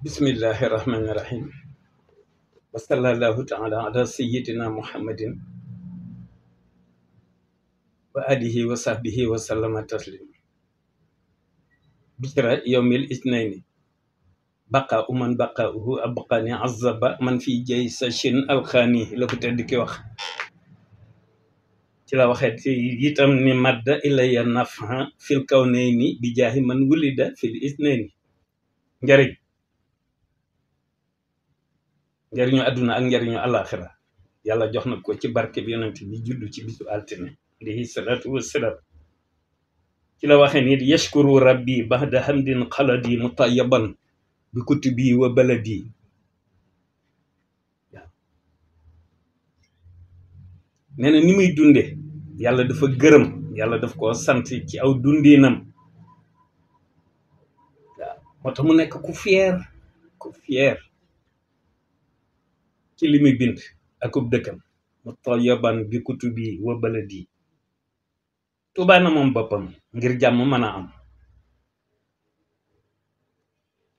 bismillahi rahmani rahim wa sallallahu taala ala sayyidina muhammadin wa alihi wa sahbihi wa sallama taslim bikra yawmil isnaini baqa uman baqauhu abqani azaba man fi jay sachin alxaani la ko tedd ki wax ci la waxee ci itam ni madda ilaya nafa fil kawnayni bi jaahi man wulida fil isnaini njariñu àdduna ak njariñu àllaaxira yàlla jox na ko ci barke bi yonent bi juddu ci bisu altine alayhi salaatu wassalaam ci la waxee ni yashkuru rabbi baxda hamdin xaladi mutayaban bi kutubi wa baladi waaw nee na ni muy dunde yàlla dafa gërëm yàlla daf koo sant ci aw dundinam waaw moo tax mu nekk ku fier ci li muy bind akub dëkkam mutayaban bi kutubi wa baladi Tuubaa na moom boppam ngir jàmm mën a am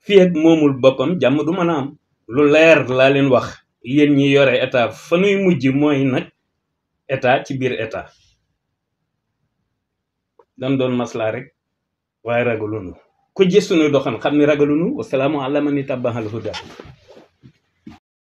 fii ak moomul boppam jàmm du mën a am lu leer laa leen wax yéen ñi yore état fa nuy mujj mooy nag état ci biir état dan doon maslaa rek waaye ragalunu ku gis sunu doxan xam ni ragalunu wasalaamu ala man ittabaal huda